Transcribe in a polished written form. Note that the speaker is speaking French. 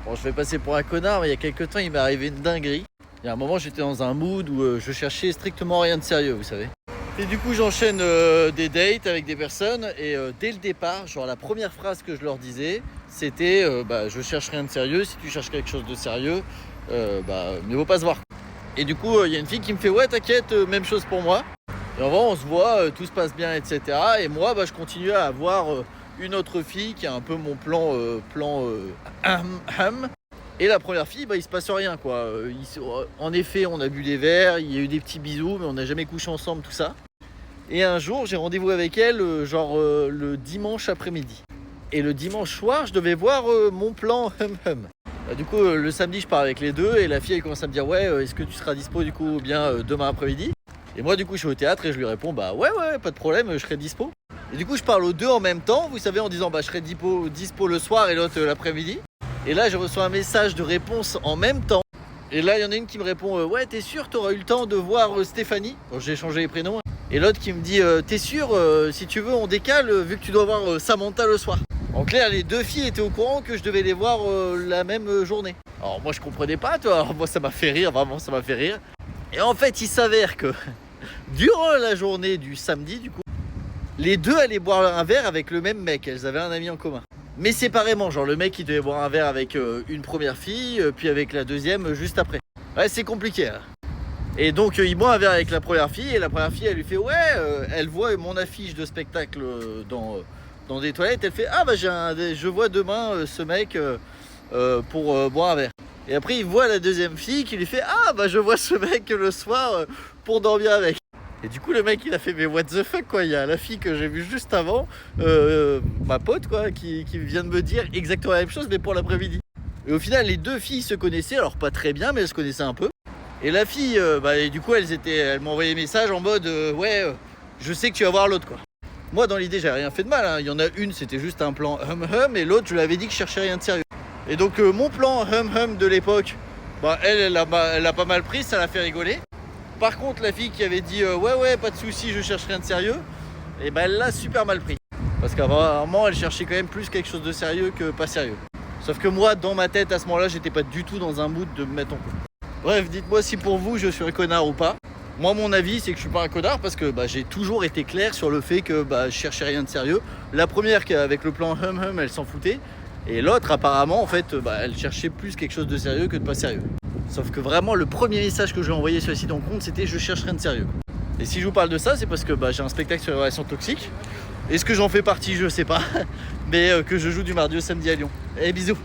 Bon, je vais passer pour un connard, mais il y a quelques temps, il m'est arrivé une dinguerie. Il y a un moment, j'étais dans un mood où je cherchais strictement rien de sérieux, vous savez. Et du coup, j'enchaîne des dates avec des personnes et dès le départ, genre la première phrase que je leur disais, c'était je cherche rien de sérieux, si tu cherches quelque chose de sérieux, mieux vaut pas se voir. Et du coup, il y a une fille qui me fait ouais, t'inquiète, même chose pour moi. Et en vrai, on se voit, tout se passe bien, etc. Et moi, je continue à avoir une autre fille qui a un peu mon plan Et la première fille, il se passe rien quoi. En effet, on a bu des verres, il y a eu des petits bisous, mais on n'a jamais couché ensemble, tout ça. Et un jour, j'ai rendez-vous avec elle, le dimanche après-midi. Et le dimanche soir, je devais voir mon plan Du coup, le samedi, je pars avec les deux et la fille, elle commence à me dire ouais, est-ce que tu seras dispo du coup bien demain après-midi? Et moi, du coup, je suis au théâtre et je lui réponds ouais, pas de problème, je serai dispo. Et du coup, je parle aux deux en même temps, vous savez, en disant je serai dispo le soir et l'autre l'après-midi. Et là, je reçois un message de réponse en même temps. Et là, il y en a une qui me répond ouais, t'es sûr, t'auras eu le temps de voir Stéphanie? Bon, j'ai changé les prénoms. Et l'autre qui me dit t'es sûr, si tu veux, on décale vu que tu dois voir Samantha le soir. En clair, les deux filles étaient au courant que je devais les voir la même journée. Alors moi, je comprenais pas, toi. Alors, moi, ça m'a fait rire, vraiment, ça m'a fait rire. Et en fait, il s'avère que durant la journée du samedi, du coup, les deux allaient boire un verre avec le même mec. Elles avaient un ami en commun. Mais séparément, genre le mec, il devait boire un verre avec une première fille, puis avec la deuxième juste après. Ouais, c'est compliqué, hein. Et donc, il boit un verre avec la première fille, et la première fille, elle lui fait ouais, elle voit mon affiche de spectacle dans des toilettes. Elle fait je vois demain ce mec pour boire un verre. Et après, il voit la deuxième fille qui lui fait je vois ce mec le soir pour dormir avec. Et du coup, le mec, il a fait mais what the fuck quoi. Il y a la fille que j'ai vue juste avant, ma pote quoi, qui vient de me dire exactement la même chose mais pour l'après-midi. Et au final, les deux filles se connaissaient, alors pas très bien, mais elles se connaissaient un peu. Et la fille, et du coup, elle m'a envoyé des messages en mode je sais que tu vas voir l'autre quoi. Moi, dans l'idée, j'avais rien fait de mal, hein. Il y en a une, c'était juste un plan et l'autre, je lui avais dit que je cherchais rien de sérieux. Et donc, mon plan de l'époque, elle a pas mal pris, ça l'a fait rigoler. Par contre, la fille qui avait dit ouais, pas de soucis, je cherche rien de sérieux, et elle l'a super mal pris. Parce qu'apparemment, elle cherchait quand même plus quelque chose de sérieux que pas sérieux. Sauf que moi, dans ma tête, à ce moment-là, j'étais pas du tout dans un mood de me mettre en couple. Bref, dites-moi si pour vous, je suis un connard ou pas. Moi, mon avis, c'est que je suis pas un connard parce que j'ai toujours été clair sur le fait que je cherchais rien de sérieux. La première, avec le plan elle s'en foutait. Et l'autre, apparemment, en fait, elle cherchait plus quelque chose de sérieux que de pas sérieux. Sauf que vraiment, le premier message que je lui ai envoyé sur le site en compte, c'était je cherche rien de sérieux. Et si je vous parle de ça, c'est parce que j'ai un spectacle sur les relations toxiques. Est-ce que j'en fais partie? Je sais pas. Mais que je joue du mardi au samedi à Lyon. Et bisous.